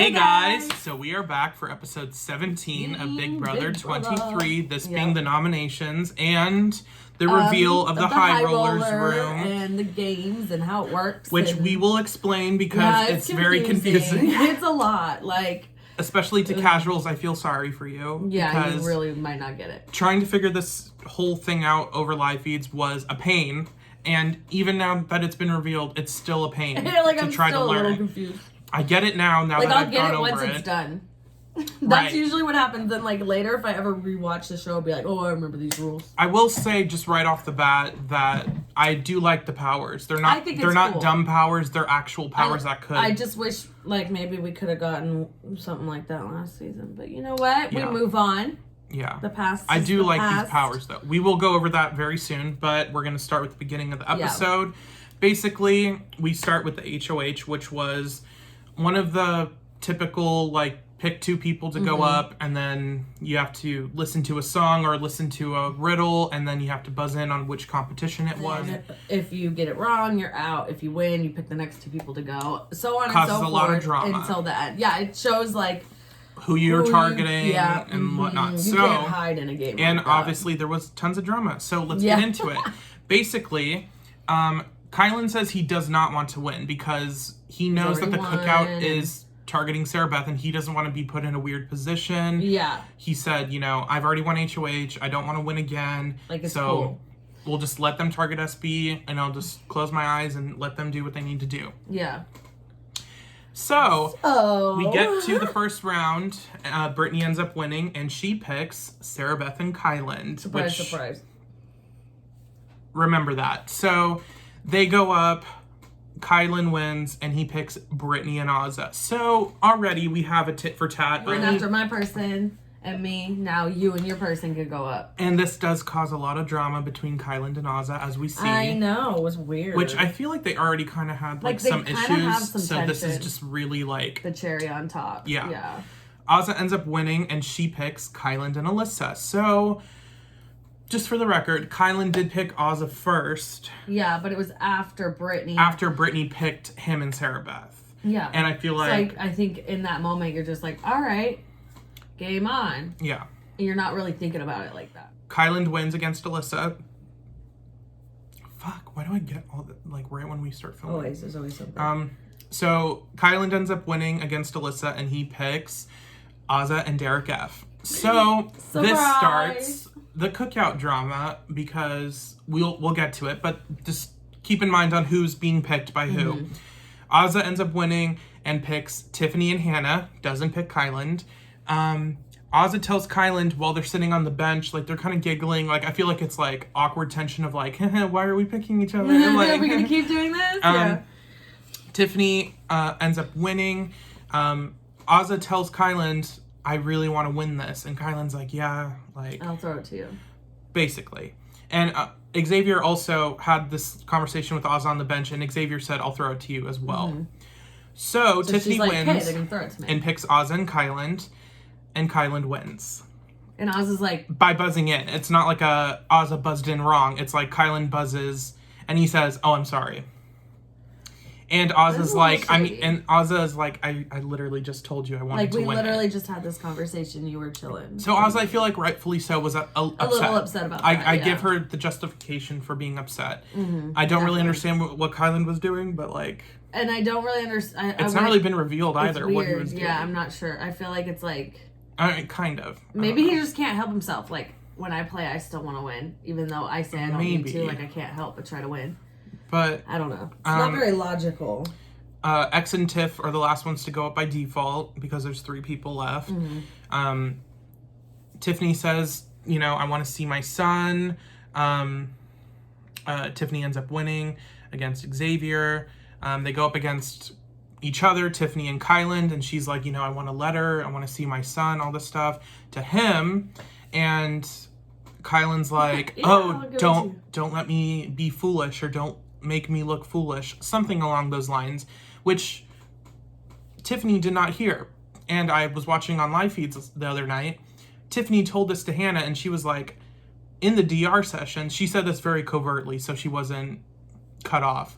Hey guys, so we are back for episode 17 of Big Brother 23, this being the nominations and the reveal of the High Rollers room. And the games and how it works. Which we will explain because it's very confusing. It's a lot, like... Especially to casuals, I feel sorry for you. Yeah, you really might not get it. Trying to figure this whole thing out over live feeds was a pain. And even now that it's been revealed, it's still a pain I'm try to learn. A little confused. I get it now that I've gone over it. I'll get it once it's done. That's usually what happens. Then, like, later, if I ever rewatch the show, I'll be like, oh, I remember these rules. I will say, just right off the bat, that I do like the powers. They're not cool. Dumb powers. They're actual powers that could. I just wish, like, maybe we could have gotten something like that last season. But you know what? Yeah. We move on. Yeah. The past. I do like these powers, though. We will go over that very soon, but we're going to start with the beginning of the episode. Yeah. Basically, we start with the HOH, which was one of the typical, like, pick two people to go up, and then you have to listen to a song or listen to a riddle, and then you have to buzz in on which competition it was. If you get it wrong, you're out. If you win, you pick the next two people to go. So on and so forth. Causes a lot of drama. Until the end. Yeah, it shows, like... who you're targeting and whatnot. You can't hide in a game and like obviously there was tons of drama. So let's get into it. Basically, Kyland says he does not want to win because he knows that the cookout is targeting Sarah Beth and he doesn't want to be put in a weird position. Yeah. He said, you know, I've already won HOH. I don't want to win again. Like, it's cool. We'll just let them target SB and I'll just close my eyes and let them do what they need to do. Yeah. So, we get to the first round. Brittini ends up winning, and she picks Sarah Beth and Kyland. Surprise. Remember that. So, they go up. Kyland wins, and he picks Brittini and Azah. So, already we have a tit for tat. Brittini after my person and me. Now you and your person could go up. And this does cause a lot of drama between Kyland and Azah, as we see. I know. It was weird. Which I feel like they already kind of had, like some issues. So tension. This is just really, like... the cherry on top. Yeah. Azah ends up winning, and she picks Kyland and Alyssa. So, just for the record, Kyland did pick Azah first. Yeah, but it was after Brittini. After Brittini picked him and Sarah Beth. Yeah. And I feel like... So I think in that moment, you're just like, all right... game on. Yeah. And you're not really thinking about it like that. Kyland wins against Alyssa. Fuck, why do I get all the, like, right when we start filming? There's always something. So, Kyland ends up winning against Alyssa, and he picks Azah and Derek F. So, this starts the cookout drama, because we'll get to it, but just keep in mind on who's being picked by who. Azah ends up winning and picks Tiffany and Hannah, doesn't pick Kyland. Azah tells Kyland while they're sitting on the bench, like, they're kind of giggling. Like, I feel like it's, like, awkward tension of, like, why are we picking each other? Like, are we going to keep doing this? Yeah. Tiffany ends up winning. Azah tells Kyland, I really want to win this. And Kyland's like, yeah, like... I'll throw it to you. Basically. And Xavier also had this conversation with Azah on the bench, and Xavier said, I'll throw it to you as well. So Tiffany wins and picks Azah and Kyland wins. And Azah's like... by buzzing in. It's not like Azah buzzed in wrong. It's like Kyland buzzes and he says, oh, I'm sorry. And Azah's like, Azah is like, I literally just told you I wanted to win. Like, we literally just had this conversation. You were chilling. So Azah, I feel like rightfully so, was upset. A little upset about that, I give her the justification for being upset. I don't really understand what Kyland was doing, but like... and I don't really understand... it's not really been revealed either, what he was doing. Yeah, I'm not sure. I feel like it's like... kind of. Maybe he just can't help himself. Like, when I play, I still want to win. Even though I say I don't need to. Like, I can't help but try to win. But... I don't know. It's not very logical. X and Tiff are the last ones to go up by default because there's 3 people left. Tiffany says, you know, I want to see my son. Tiffany ends up winning against Xavier. They go up against each other, Tiffany and Kyland, and she's like, you know, I want a letter, I want to see my son, all this stuff to him. And Kyland's like, don't let me be foolish, or don't make me look foolish, something along those lines, which Tiffany did not hear. And I was watching on live feeds the other night. Tiffany told this to Hannah, and she was like, in the DR session, she said this very covertly, so she wasn't cut off.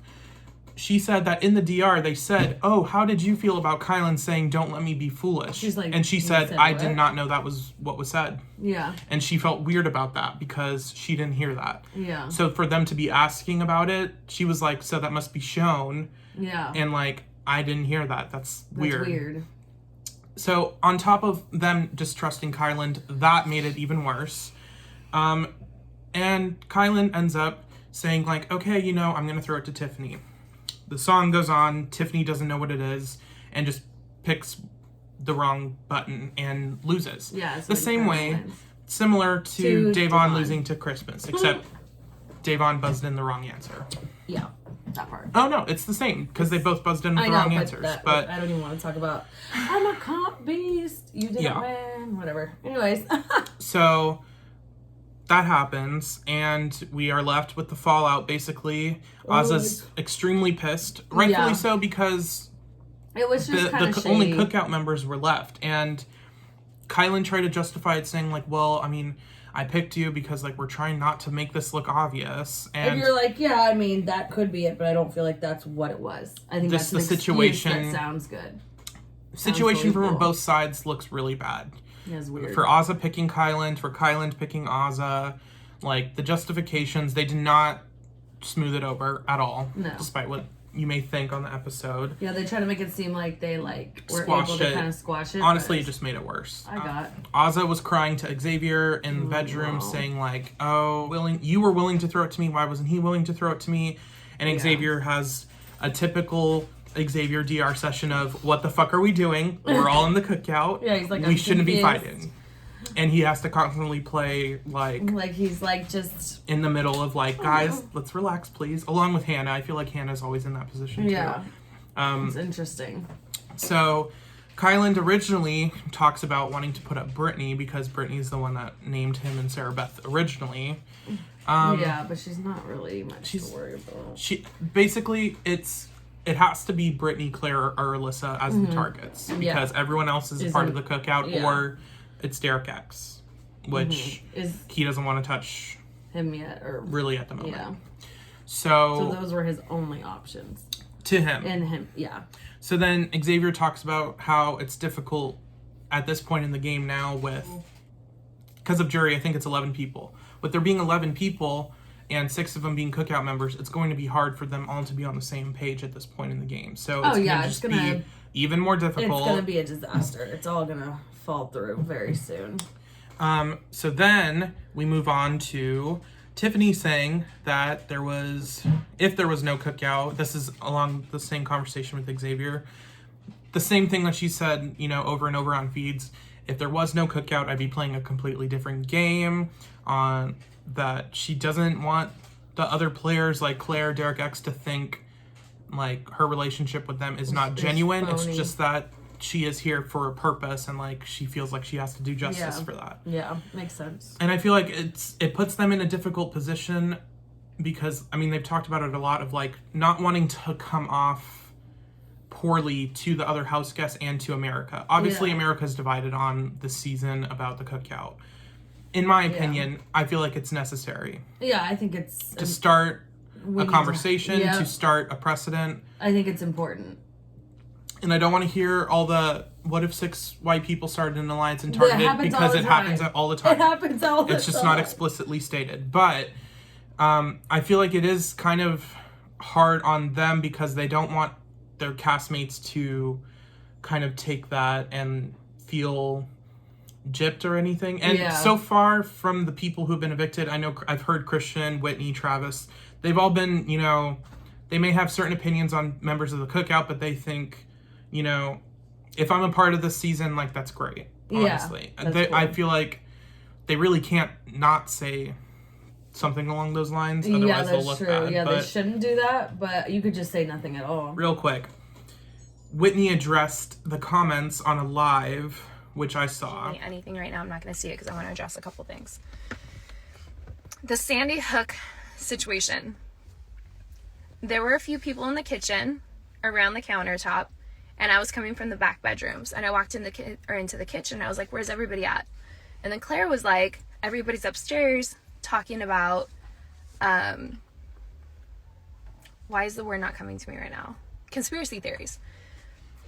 she said that in the DR, they said, oh, how did you feel about Kyland saying, don't let me be foolish? She's like, and she said I did not know that was what was said. Yeah. And she felt weird about that because she didn't hear that. Yeah. So for them to be asking about it, she was like, so that must be shown. Yeah. And like, I didn't hear that. That's weird. Weird. So on top of them distrusting Kyland, that made it even worse. And Kyland ends up saying like, okay, you know, I'm going to throw it to Tiffany. The song goes on, Tiffany doesn't know what it is, and just picks the wrong button and loses. Yeah, the same way, similar to Davon losing to Christmas, except Davon buzzed in the wrong answer. Yeah, that part. Oh no, it's the same, because they both buzzed in with the wrong answers. But I don't even want to talk about, I'm a comp beast, you didn't win, whatever. Anyways. So that happens, and we are left with the fallout, basically. Azah's extremely pissed. Rightfully so, because it was just the only cookout members were left. And Kyland tried to justify it, saying, like, well, I mean, I picked you because, like, we're trying not to make this look obvious. And you're like, yeah, I mean, that could be it, but I don't feel like that's what it was. I think that's the situation. That sounds good. Situation from both sides looks really bad. Yeah, it's weird. For Azah picking Kyland, for Kyland picking Azah, like, the justifications, they did not smooth it over at all. No. Despite what you may think on the episode. Yeah, they try to make it seem like they, like, were able to kind of squash it. Honestly, it just made it worse. Azah was crying to Xavier in the bedroom, saying, like, oh, you were willing to throw it to me, why wasn't he willing to throw it to me? And Xavier has a typical Xavier DR session of, what the fuck are we doing? We're all in the cookout. Yeah, he's like, we shouldn't be fighting. And he has to constantly play, like he's, like, just in the middle of, like, guys, let's relax, please. Along with Hannah. I feel like Hannah's always in that position, too. Yeah. It's interesting. So, Kyland originally talks about wanting to put up Brittini because Brittany's the one that named him and Sarah Beth originally. Yeah, but she's not really much to worry about. Basically, it has to be Brittini, Claire, or Alyssa as the targets because everyone else is part of the cookout, or it's Derek X, which he doesn't want to touch him yet, or really at the moment. Yeah. So those were his only options to him. And him, yeah. So then Xavier talks about how it's difficult at this point in the game now because of jury. I think it's 11 people. With there being 11 people and 6 of them being cookout members, it's going to be hard for them all to be on the same page at this point in the game. So it's going to be even more difficult. It's going to be a disaster. It's all going to fall through very soon. So then we move on to Tiffany saying that if there was no cookout, this is along the same conversation with Xavier, the same thing that she said, over and over on feeds. If there was no cookout, I'd be playing a completely different game. On that, she doesn't want the other players like Claire, Derek X to think like her relationship with them is not genuine. It's just that she is here for a purpose, and like she feels like she has to do justice for that. Yeah, makes sense. And I feel like it puts them in a difficult position because they've talked about it a lot of like not wanting to come off poorly to the other house guests and to America. Obviously, America's divided on the season about the cookout. In my opinion, I feel like it's necessary. Yeah, I think it's to start a conversation, to start a precedent. I think it's important. And I don't want to hear all the what if 6 white people started an alliance and targeted because it happens all the time. It happens all the time. It's just not explicitly stated. But I feel like it is kind of hard on them because they don't want their castmates to kind of take that and feel gypped or anything. And so far from the people who've been evicted, I know I've heard Christian, Whitney, Travis, they've all been, they may have certain opinions on members of the cookout, but they think, if I'm a part of this season, like, that's great, honestly. Cool. I feel like they really can't not say something along those lines, otherwise they'll look bad. Yeah, they shouldn't do that, but you could just say nothing at all. Real quick, Whitney addressed the comments on a live, which I saw. Anything right now, I'm not going to see it because I want to address a couple things. The Sandy Hook situation. There were a few people in the kitchen around the countertop, and I was coming from the back bedrooms, and I walked into the kitchen, and I was like, where's everybody at? And then Claire was like, everybody's upstairs talking about why is the word not coming to me right now? Conspiracy theories.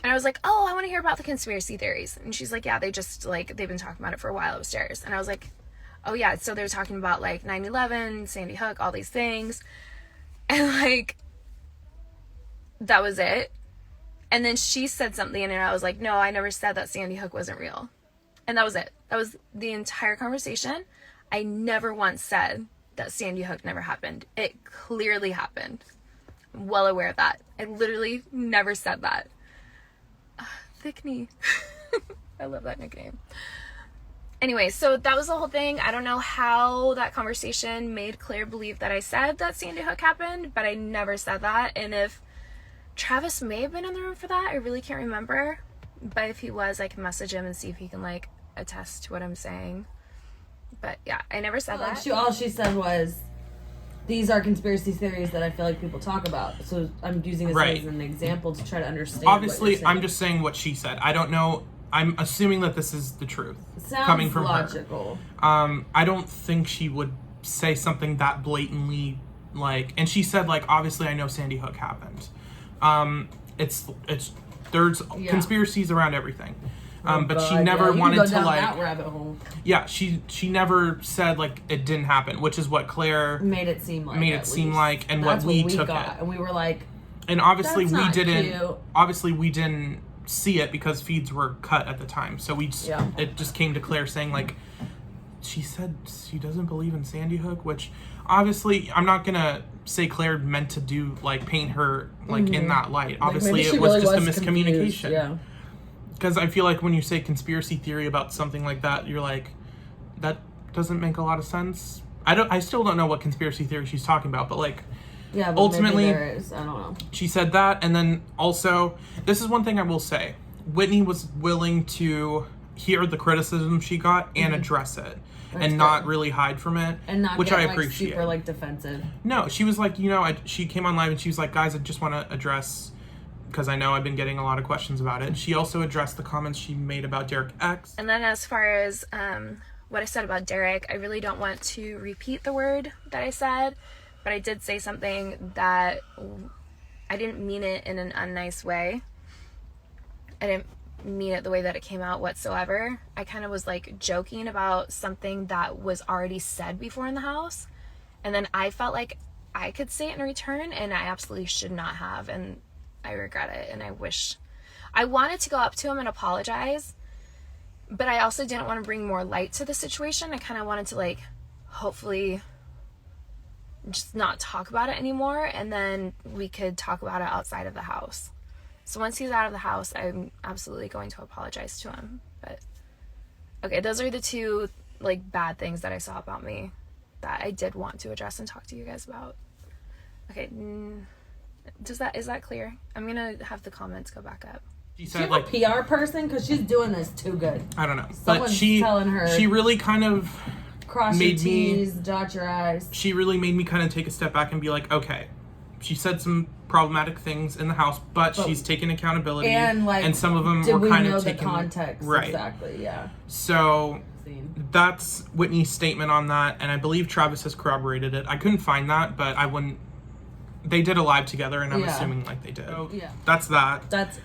And I was like, oh, I want to hear about the conspiracy theories. And she's like, yeah, they've been talking about it for a while upstairs. And I was like, oh yeah, so they're talking about like 9/11, Sandy Hook, all these things. And like, that was it. And then she said something and I was like, no, I never said that Sandy Hook wasn't real. And that was it. That was the entire conversation. I never once said that Sandy Hook never happened. It clearly happened. I'm well aware of that. I literally never said that. Tiffany. I love that nickname. Anyway, so that was the whole thing. I don't know how that conversation made Claire believe that I said that Sandy Hook happened, but I never said that. And if Travis may have been in the room for that, I really can't remember. But if he was, I can message him and see if he can like attest to what I'm saying. But yeah, I never said that. All she said was, these are conspiracy theories that I feel like people talk about. So I'm using this as an example to try to understand. Obviously, I'm just saying what she said. I don't know. I'm assuming that this is the truth. Sounds coming from logical. Her. I don't think she would say something that blatantly, like, and she said, like, obviously I know Sandy Hook happened. There's conspiracies around everything. But she never wanted to, like, that rabbit hole. Yeah, she never said like it didn't happen, which is what Claire made it seem like, and that's what we took it. And we were like, and obviously we didn't. Cute. Obviously we didn't see it because feeds were cut at the time. So it just came to Claire saying like, she said she doesn't believe in Sandy Hook, which obviously I'm not gonna say Claire meant to do like paint her like in that light. Obviously it was just a miscommunication. Confused. Yeah. Because I feel like when you say conspiracy theory about something like that, you're like, that doesn't make a lot of sense. I still don't know what conspiracy theory she's talking about, but like, yeah, but ultimately, maybe there is. I don't know. She said that, and then also, this is one thing I will say. Whitney was willing to hear the criticism she got and address it. And not really hide from it, and not which get, I like, appreciate. Super like defensive. No, she was like, she came on live and she was like, guys, I just want to address, because I know I've been getting a lot of questions about it. She also addressed the comments she made about Derek X. And then as far as what I said about Derek, I really don't want to repeat the word that I said, but I did say something that I didn't mean it in an unnice way. I didn't mean it the way that it came out whatsoever. I kind of was like joking about something that was already said before in the house, and then I felt like I could say it in return, and I absolutely should not have, and I regret it. And I wanted to go up to him and apologize, but I also didn't want to bring more light to the situation. I kind of wanted to like hopefully just not talk about it anymore, and then we could talk about it outside of the house. So once he's out of the house, I'm absolutely going to apologize to him. But okay, those are the two like bad things that I saw about me that I did want to address and talk to you guys about. Okay, is that clear? I'm gonna have the comments go back up. She said, like, a PR person, because she's doing this too good. I don't know. Someone's telling her. She really kind of cross your T's, dot your I's. She really made me kind of take a step back and be like, okay, she said some problematic things in the house, but she's taking accountability, and some of them were kind of taken. The context, right? Exactly, yeah. So that's Whitney's statement on that, and I believe Travis has corroborated it. I couldn't find that, but I wouldn't. They did a live together, and I'm assuming like they did. So that's that. That's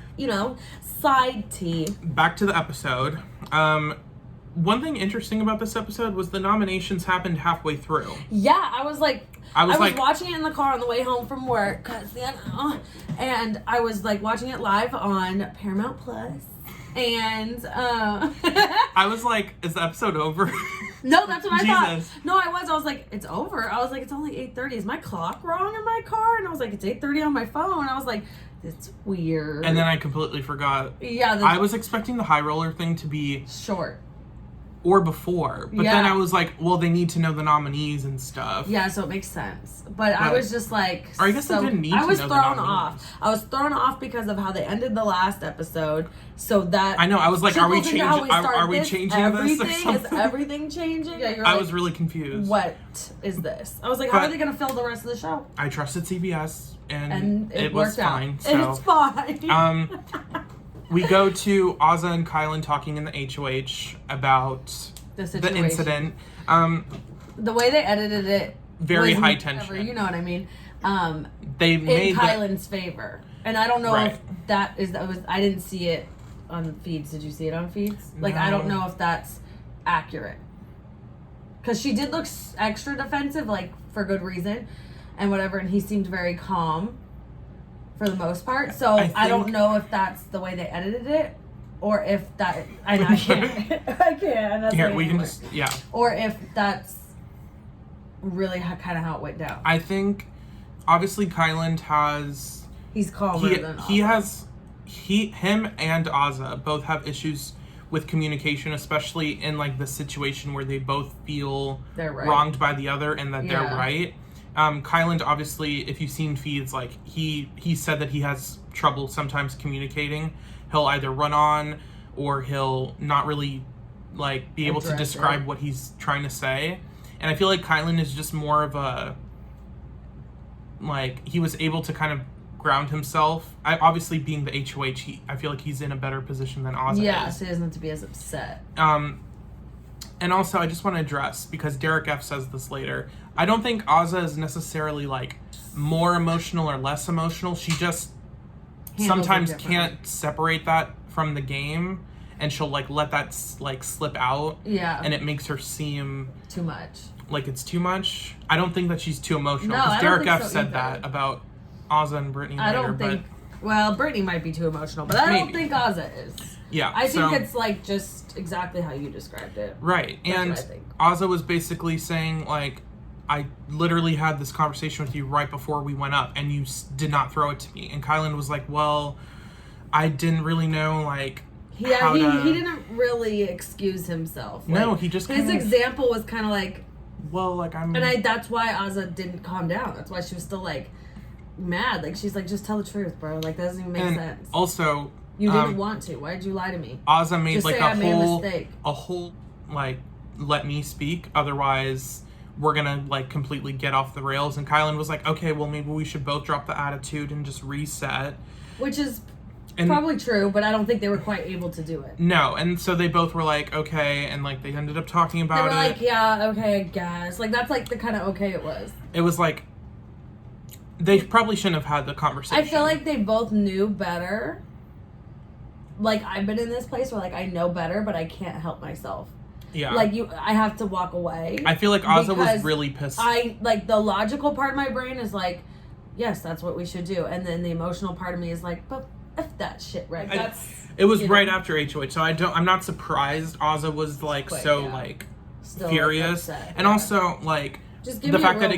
side T. Back to the episode. One thing interesting about this episode was the nominations happened halfway through. Yeah, I was watching it in the car on the way home from work, and I was like watching it live on Paramount Plus, and I was like, is the episode over? No, that's what I thought. No, I was like, it's over. I was like, it's only 8:30. Is my clock wrong in my car? And I was like, it's 8:30 on my phone. I was like, it's weird. And then I completely forgot. Yeah. I was expecting the high roller thing to be short. Or before. But then I was like, well, they need to know the nominees and stuff. Yeah, so it makes sense. But I was just like... Or I guess they didn't need to know the nominees. I was thrown off. I was thrown off because of how they ended the last episode. So that... I know, I was like, are we changing this? Is everything changing? Yeah, you're I was really confused. What is this? I was like, how are they going to fill the rest of the show? I trusted CBS, and it was fine. So, it's fine. We go to Azah and Kyland talking in the HOH about the incident. The way they edited it, very high tension. You know what I mean? they made Kyland's favor. And I don't know if that was. I didn't see it on feeds. Did you see it on feeds? Like, I don't know if that's accurate. Because she did look extra defensive, like, for good reason and whatever, and he seemed very calm for the most part. So I don't know if that's the way they edited it, or if that... I can't. I can't. Here, we can just... Yeah. Or if that's really kind of how it went down. I think, obviously, Kyland has... He's calmer than Azah. He has... Him and Azah both have issues with communication, especially in like the situation where they both feel wronged by the other and that they're right. Kyland, obviously, if you've seen feeds, like he said that he has trouble sometimes communicating. He'll either run on or he'll not really like be able to describe what he's trying to say. And I feel like Kyland is just more of a, like, he was able to kind of ground himself. Obviously, being the HOH, I feel like he's in a better position than Azah is. So he doesn't have to be as upset. And also, I just want to address, because Derek F says this later, I don't think Azah is necessarily, like, more emotional or less emotional. She just sometimes can't separate that from the game, and she'll, like, let that, like, slip out. Yeah. And it makes her seem... too much. Like, it's too much. I don't think that she's too emotional, because Derek F said that about Azah and Brittini later. I don't think... Well, Brittini might be too emotional, but I don't think Azah is. Yeah. I think it's, like, just exactly how you described it. Right. And Azah was basically saying, like, I literally had this conversation with you right before we went up, and you did not throw it to me. And Kyland was like, well, I didn't really know, like... Yeah, he didn't really excuse himself. Like, no, he just his example was kind of like... Well, like, I'm... And that's why Azah didn't calm down. That's why she was still, like... mad. Like, she's like, just tell the truth, bro. Like, that doesn't even make sense. Also, you didn't want to. Why did you lie to me? Azah made just like say, a whole like, let me speak, otherwise we're gonna like completely get off the rails. And Kyland was like, okay, well, maybe we should both drop the attitude and just reset, which is probably true, but I don't think they were quite able to do it. No. And so they both were like, okay, and like they ended up talking about it. They were like, yeah, okay, I guess. Like, that's like the kind of okay it was. It was like, they probably shouldn't have had the conversation. I feel like they both knew better. Like, I've been in this place where, like, I know better, but I can't help myself. Yeah. Like, I have to walk away. I feel like Azah was really pissed. Like, the logical part of my brain is like, yes, that's what we should do. And then the emotional part of me is like, but F that shit, right? It was right after HOH, so I'm not surprised Azah was, like, like, still furious. Like, upset, and also, like, just the fact that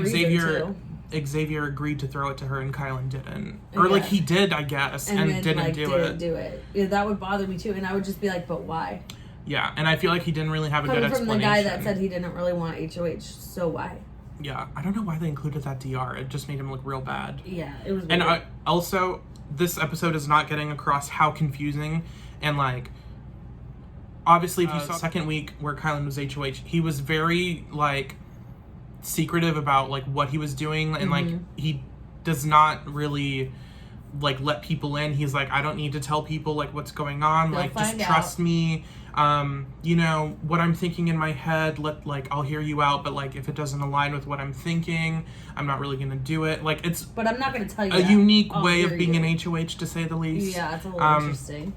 Xavier agreed to throw it to her and Kyland didn't. Or, like, he did, I guess, and then, didn't like, do it. Yeah, that would bother me, too. And I would just be like, but why? Yeah, and I feel like he didn't really have a good explanation. From the guy that said he didn't really want HOH, so why? Yeah, I don't know why they included that DR. It just made him look real bad. Yeah, it was weird. And also, this episode is not getting across how confusing and, like, obviously, if you saw the second week where Kyland was HOH, he was very, like, secretive about, like, what he was doing, and like, he does not really, like, let people in. He's like, I don't need to tell people, like, what's going on. They'll like, just trust me. You know what I'm thinking in my head, I'll hear you out, but like, if it doesn't align with what I'm thinking, I'm not really gonna do it. Like, it's but I'm not gonna tell you a unique way of being an HOH, to say the least. Yeah, it's a little interesting.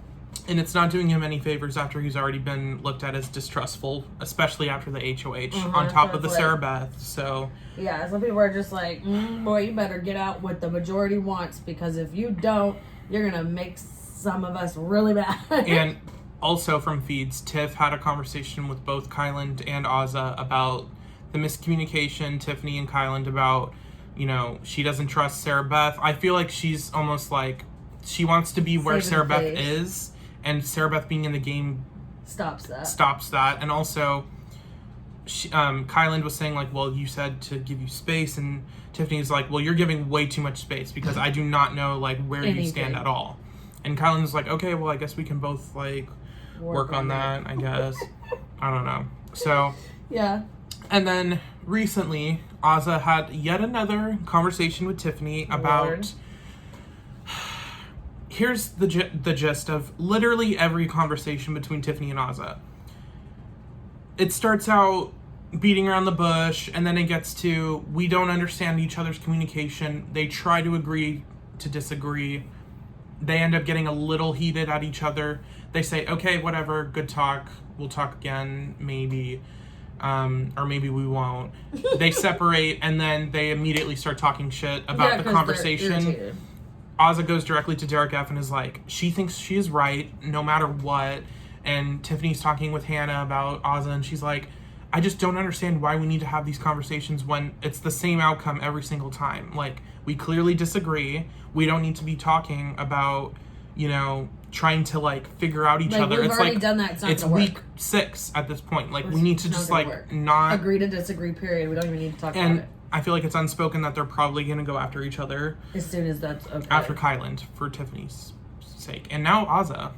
And it's not doing him any favors after he's already been looked at as distrustful, especially after the HOH, on top of the Sarah Beth, so... Yeah, some people are just like, boy, you better get out what the majority wants, because if you don't, you're gonna make some of us really bad. And also from feeds, Tiff had a conversation with both Kyland and Azah about the miscommunication, Tiffany and Kyland, about, you know, she doesn't trust Sarah Beth. I feel like she's almost like, she wants to be where Sarah Beth is, and Sarah Beth being in the game stops that. And also, Kyland was saying, like, well, you said to give you space, and Tiffany's like, well, you're giving way too much space, because I do not know, like, where you stand at all. And Kyland's like, okay, well, I guess we can both, like, work on that, I guess. I don't know. So, yeah. And then recently, Azah had yet another conversation with Tiffany about... Here's the gist of literally every conversation between Tiffany and Azah. It starts out beating around the bush, and then it gets to, we don't understand each other's communication. They try to agree to disagree. They end up getting a little heated at each other. They say, okay, whatever, good talk. We'll talk again, maybe. Or maybe we won't. They separate, and then they immediately start talking shit about the conversation. Azah goes directly to Derek F. and is like, she thinks she is right, no matter what. And Tiffany's talking with Hannah about Azah, and she's like, I just don't understand why we need to have these conversations when it's the same outcome every single time. Like, we clearly disagree. We don't need to be talking about, you know, trying to, like, figure out each other. We've it's already like, done that. It's week 6 at this point. Like, we need to just, like, not... Agree to disagree, period. We don't even need to talk about it. I feel like it's unspoken that they're probably going to go after each other. As soon as that's okay. After Kyland, for Tiffany's sake. And now Azah.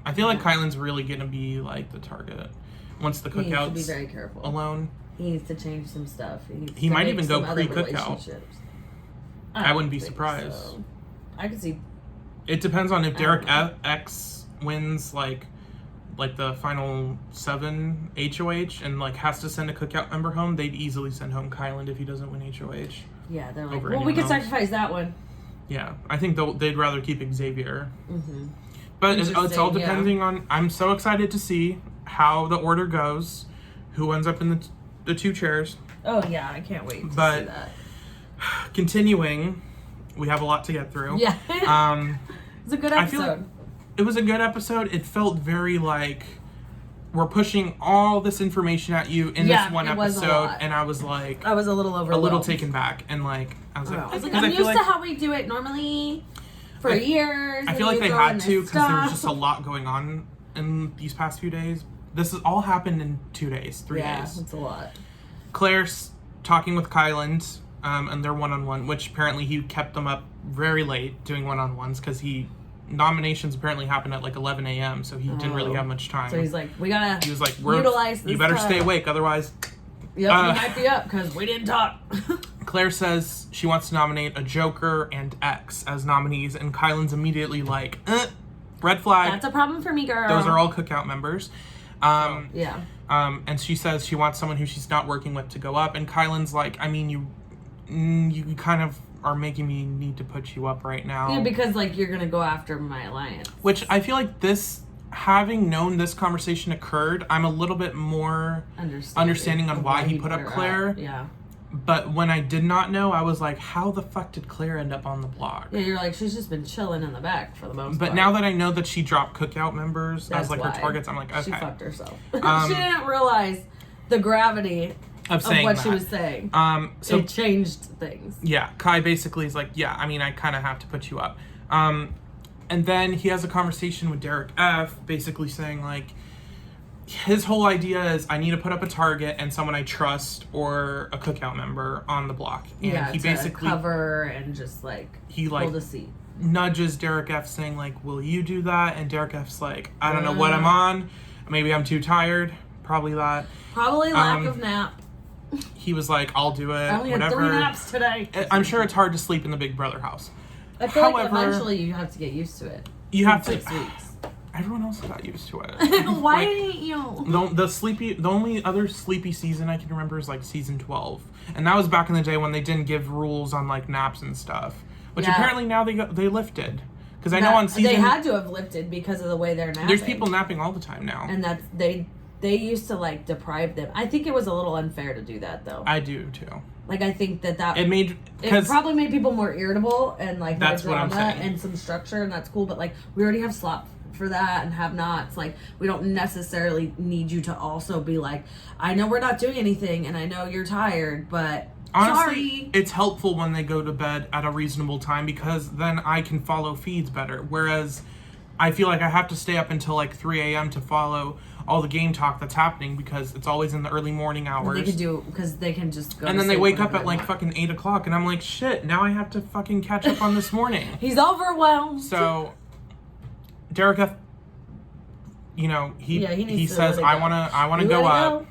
I feel like Kyland's really going to be, like, the target. Once the cookout's be very careful. Alone. He needs to change some stuff. He might even go pre-cookout. I wouldn't be surprised. So. I could see. It depends on if Derek X wins, like the final 7 HOH and, like, has to send a cookout member home. They'd easily send home Kyland if he doesn't win HOH. Yeah, they're like, well, we can sacrifice that one. Yeah, I think they'd rather keep Xavier. Mm-hmm. But it's all depending on... I'm so excited to see how the order goes, who ends up in the 2 chairs. Oh, yeah, I can't wait to see that. Continuing, we have a lot to get through. Yeah. It's a good episode. I feel like it was a good episode. It felt very like we're pushing all this information at you in this one episode, and I was like... I was a little overwhelmed. A little taken back, and, like, I was like... I'm used to how we do it normally for years. I feel like they had to, because there was just a lot going on in these past few days. This has all happened in 2 days, 3 days. Yeah, it's a lot. Claire's talking with Kyland, and they're one-on-one, which apparently he kept them up very late doing one-on-ones, because nominations apparently happened at like 11 a.m., so he didn't really have much time. So he's like, he was like, utilize this you better time. Stay awake, otherwise... Yep, he might be up, because we didn't talk. Claire says she wants to nominate a Joker and X as nominees, and Kyland's immediately like, red flag. That's a problem for me, girl. Those are all cookout members. Yeah. And she says she wants someone who she's not working with to go up, and Kyland's like, I mean, you kind of are making me need to put you up right now. Yeah, because, like, you're going to go after my alliance. Which I feel like having known this conversation occurred, I'm a little bit more understanding on why he put up Claire. Yeah. But when I did not know, I was like, how the fuck did Claire end up on the block? Yeah, you're like, she's just been chilling in the back for the most part. But now that I know that she dropped cookout members as, like, her targets, I'm like, okay. She fucked herself. She didn't realize the gravity of what she was saying. So it changed things. Yeah, Kai basically is like, yeah, I mean, I kind of have to put you up. And then he has a conversation with Derek F, basically saying, like, his whole idea is I need to put up a target and someone I trust or a cookout member on the block. And he basically cover and just, like, hold a seat. Nudges Derek F saying, like, will you do that? And Derek F's like, I don't know what I'm on. Maybe I'm too tired. Probably that. Probably lack of nap. He was like, I'll do it. I only had 3 naps today. I'm sure it's hard to sleep in the Big Brother house. I feel like eventually you have to get used to it. You have to. 6 weeks. Everyone else got used to it. Why didn't you? The only other sleepy season I can remember is, like, season 12, and that was back in the day when they didn't give rules on, like, naps and stuff, which apparently now they lifted. Because I know on season... They had to have lifted because of the way they're napping. There's people napping all the time now. And that's... They used to, like, deprive them. I think it was a little unfair to do that, though. I do, too. Like, I think that it probably made people more irritable and, like, that's what I'm saying. And some structure, and that's cool. But, like, we already have slop for that and have nots. Like, we don't necessarily need you to also be like, I know we're not doing anything, and I know you're tired, but... Honestly, sorry. It's helpful when they go to bed at a reasonable time because then I can follow feeds better. Whereas I feel like I have to stay up until like 3 a.m. to follow all the game talk that's happening because it's always in the early morning hours. They can do because they can just go. And then they wake up at like fucking 8 o'clock, and I'm like, shit. Now I have to fucking catch up on this morning. He's overwhelmed. So, Derek F, you know, he says I wanna go up,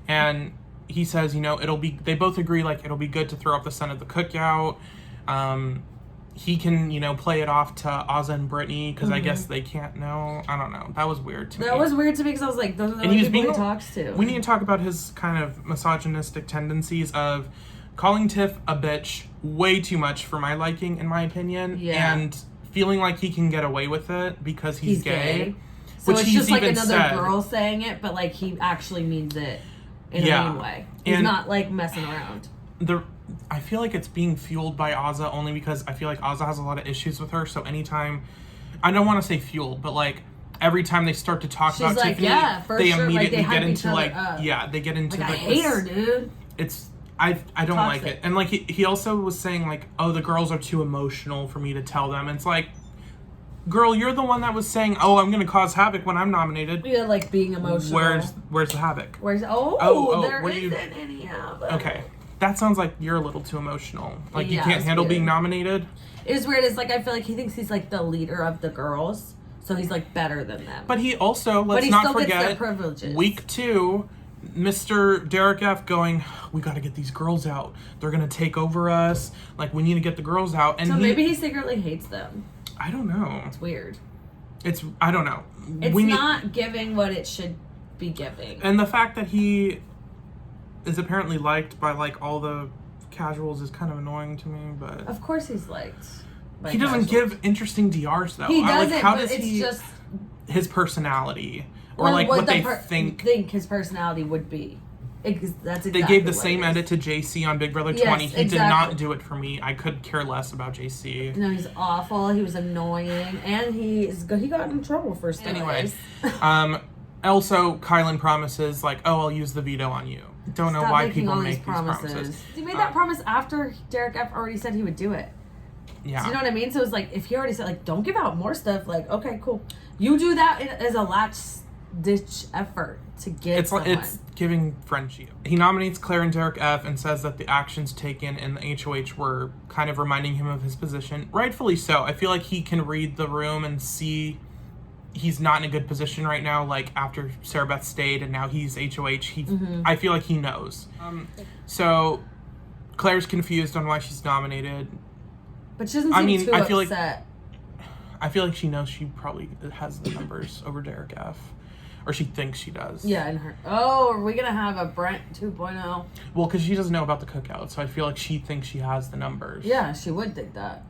and he says, you know, they both agree, like, it'll be good to throw up the scent of the cookout. he can, you know, play it off to Azah and Brittini because I guess they can't know. I don't know. That was weird to me. That was weird to me because I was like, those are the only people he talks to. We need to talk about his kind of misogynistic tendencies of calling Tiff a bitch way too much for my liking, in my opinion. Yeah. And feeling like he can get away with it because he's gay. So it's just like another girl saying it, but like he actually means it in a mean way. He's not like messing around. I feel like it's being fueled by Azah only because I feel like Azah has a lot of issues with her. So anytime, I don't want to say fueled, but like every time they start to talk about Tiffany, they immediately get into they get into like I hate her, dude. It's I don't like it. And like he also was saying like, oh, the girls are too emotional for me to tell them. And it's like, girl, you're the one that was saying, oh, I'm gonna cause havoc when I'm nominated. Yeah, like being emotional. Where's the havoc? There isn't any havoc. Okay. That sounds like you're a little too emotional. Like, you can't handle being nominated. It is weird. It's like, I feel like he thinks he's like the leader of the girls. So he's like better than them. But he also, let's not forget, gets their privileges. Week 2, Mr. Derek F. going, we got to get these girls out. They're going to take over us. Like, we need to get the girls out. And so maybe he secretly hates them. I don't know. It's weird. I don't know. It's not giving what it should be giving. And the fact that he is apparently liked by like all the casuals is kind of annoying to me, but of course he's liked by he doesn't give interesting DRs though. He doesn't, how but does it's he just his personality or like what they think his personality would be. That's exactly they gave the same edit to JC on Big Brother 20. He did not do it for me. I could care less about JC. No, he's awful. He was annoying, and he got in trouble for stuff. Anyways, also Kyland promises like, oh, I'll use the veto on you. Don't know why people make these promises. He made that promise after Derek F already said he would do it. Yeah. So you know what I mean? So it's like, if he already said, like, don't give out more stuff, like, okay, cool. You do that as a last-ditch effort to get someone. It's giving Frenchie. He nominates Claire and Derek F and says that the actions taken in the HOH were kind of reminding him of his position. Rightfully so. I feel like he can read the room and see he's not in a good position right now, like after Sarah Beth stayed and now he's HOH. I feel like he knows. So Claire's confused on why she's nominated. But she doesn't seem too upset. I feel like she knows she probably has the numbers over Derek F. Or she thinks she does. Yeah, and her... Oh, are we going to have a Brent 2.0? Well, because she doesn't know about the cookout, so I feel like she thinks she has the numbers. Yeah, she would think that.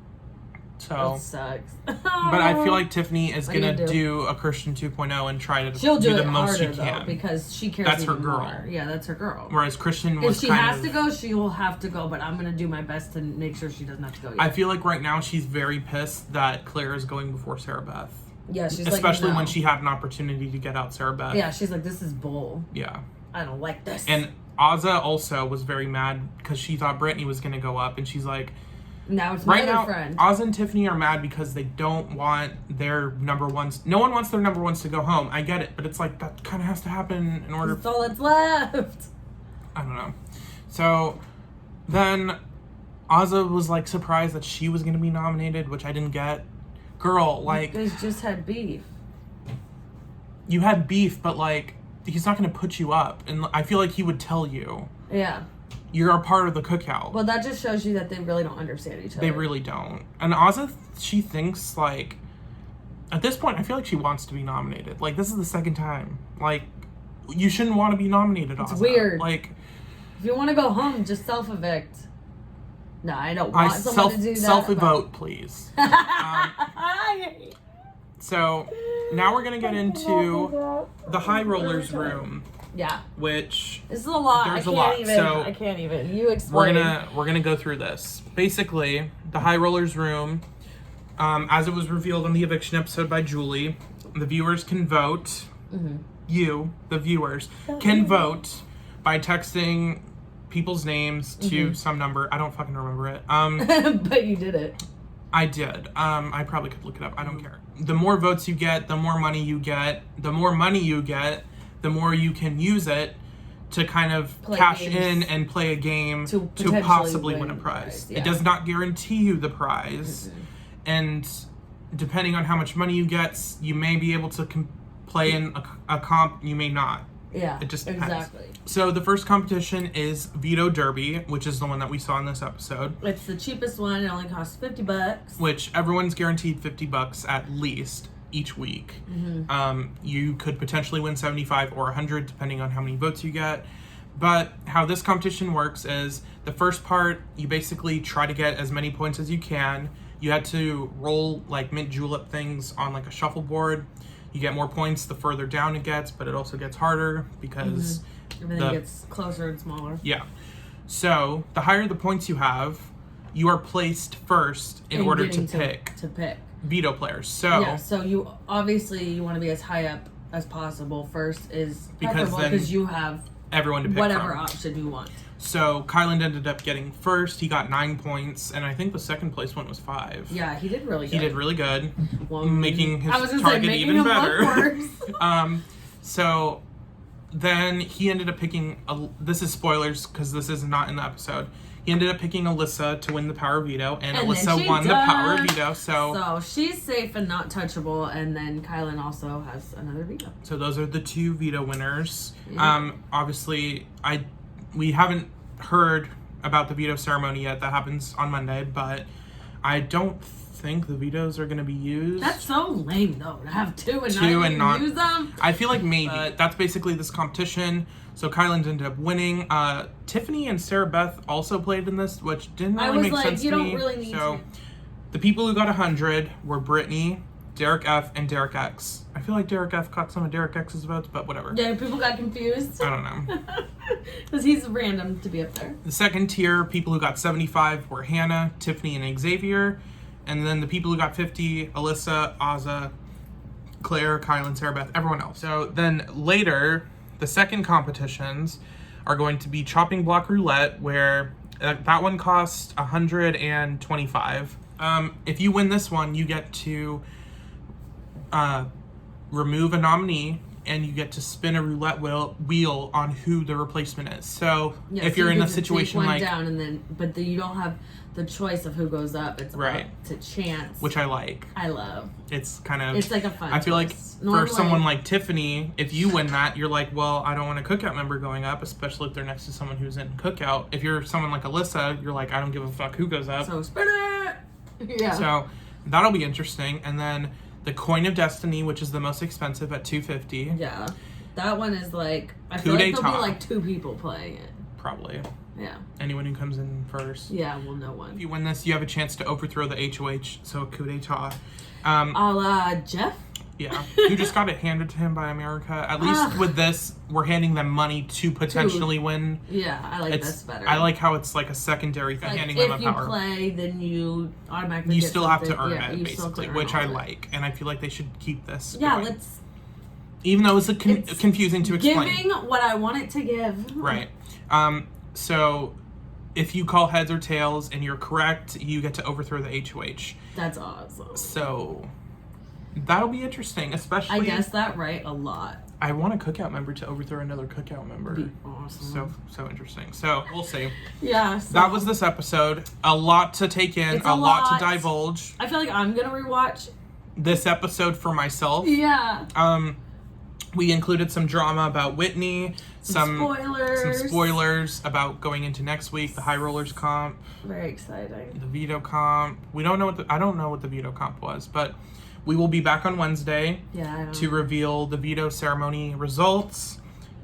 So... That sucks. But I feel like Tiffany is going to do a Christian 2.0 and try to do the most she can. Though, because she cares That's her even girl. More. Yeah, that's her girl. Whereas Christian was if she has to go, she will have to go, but I'm going to do my best to make sure she doesn't have to go yet. I feel like right now she's very pissed that Claire is going before Sarah Beth. Yeah, she's especially like, no. when she had an opportunity to get out Sarah Beth. Yeah, she's like, this is bull. Yeah. I don't like this. And Azah also was very mad because she thought Brittini was going to go up, and she's like, now it's my other friend. Azah and Tiffany are mad because they don't want their number ones. No one wants their number ones to go home. I get it, but it's like that kind of has to happen in order. That's all that's left. I don't know. So then Azah was like surprised that she was going to be nominated, which I didn't get. Girl, like... You guys just had beef. You had beef, but like, he's not going to put you up. And I feel like he would tell you. Yeah. You're a part of the cookout. Well, that just shows you that they really don't understand each other. They really don't. And Azah, she thinks, like... At this point, I feel like she wants to be nominated. Like, this is the second time. Like, you shouldn't want to be nominated, Azah. It's weird. Like... If you want to go home, just self-evict. No, I don't want someone to do that. Self-vote, please. So, now we're going to get into the High Rollers room. Yeah. Which... This is a lot. There's a lot. I can't even. You explain. We're gonna go through this. Basically, the High Rollers room, as it was revealed on the Eviction episode by Julie, the viewers can vote. Mm-hmm. You, the viewers, can vote by texting people's names to some number. I don't fucking remember it. But you did it. I did. I probably could look it up. I don't care. The more votes you get, the more money you get. The more money you get, the more you can use it to kind of cash in and play a game to possibly win a prize. Yeah. It does not guarantee you the prize. Mm-hmm. And depending on how much money you get, you may be able to play in a comp, you may not. Yeah, it just depends. exactly. So the first competition is Veto Derby, which is the one that we saw in this episode. It's the cheapest one. It only costs $50. Which everyone's guaranteed $50 at least each week. You could potentially win 75 or 100 depending on how many votes you get. But how this competition works is the first part, you basically try to get as many points as you can. You had to roll like mint julep things on like a shuffleboard. You get more points the further down it gets, but it also gets harder because everything gets closer and smaller. Yeah. So the higher the points you have, you are placed first in order to pick veto players. So yeah, so you obviously you want to be as high up as possible. First is because you have everyone to pick whatever from. Option you want. So Kyland ended up getting first. He got 9 points, and I think the second place one was 5. Yeah, he did really good. He did really good, well, making his target even better. So then he ended up picking. This is spoilers because this is not in the episode. He ended up picking Alyssa to win the power veto, and Alyssa won the power veto. So she's safe and not touchable, and then Kyland also has another veto. So those are the 2 veto winners. Yeah. Obviously, we haven't heard about the veto ceremony yet. That happens on Monday, but I don't think the vetoes are going to be used. That's so lame, though, to have 2 and not use them. I feel like maybe. That's basically this competition. So Kyland ended up winning. Tiffany and Beth also played in this, which didn't really make sense to me. I was like, you don't really need to. The people who got 100 were Brittini, Derek F, and Derek X. I feel like Derek F caught some of Derek X's votes, but whatever. Yeah, people got confused. I don't know. Because he's random to be up there. The second tier, people who got 75 were Hannah, Tiffany, and Xavier. And then the people who got 50, Alyssa, Azah, Claire, Kyland, Beth, everyone else. So then later, the second competitions are going to be chopping block roulette, where that one costs $125. If you win this one, you get to remove a nominee, and you get to spin a roulette wheel on who the replacement is. So if you're in a situation take one like down and then, but you don't have the choice of who goes up. It's right up to chance, which I like. I love. It's kind of. It's like a fun. I feel twist. like for someone like Tiffany, if you win that, you're like, well, I don't want a cookout member going up, especially if they're next to someone who's in cookout. If you're someone like Alyssa, you're like, I don't give a fuck who goes up. So spin it. Yeah. So that'll be interesting, and then the Coin of Destiny, which is the most expensive at $250. Yeah. That one is like, I feel like there'll be like 2 people playing it. Probably. Yeah. Anyone who comes in first. Yeah, well, no one. If you win this, you have a chance to overthrow the HOH, so coup d'etat. A la Jeff? Yeah. Who just got it handed to him by America. At least with this, we're handing them money to potentially win. Yeah, I like this better. I like how it's like a secondary thing, handing them a power. If you play, then you automatically You get still have to earn it, basically, which I like. And I feel like they should keep this going. Even though it's confusing to explain. Giving what I want it to give. Right. So if you call heads or tails and you're correct, you get to overthrow the HOH. That's awesome. So that'll be interesting, especially. I guessed that right a lot. I want a cookout member to overthrow another cookout member. Be awesome. So interesting. So we'll see. Yeah. That was this episode. A lot to take in, a lot to divulge. I feel like I'm gonna rewatch this episode for myself. Yeah. We included some drama about Whitney, some spoilers about going into next week, the High Rollers comp. Very exciting. The veto comp. I don't know what the veto comp was, but we will be back on Wednesday to reveal the veto ceremony results,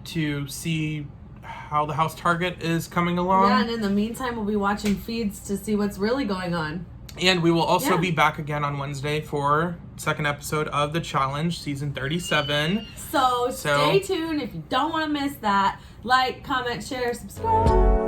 to see how the house target is coming along. Yeah, and in the meantime, we'll be watching feeds to see what's really going on. And we will also be back again on Wednesday for second episode of The Challenge, season 37. So stay tuned if you don't want to miss that. Like, comment, share, subscribe.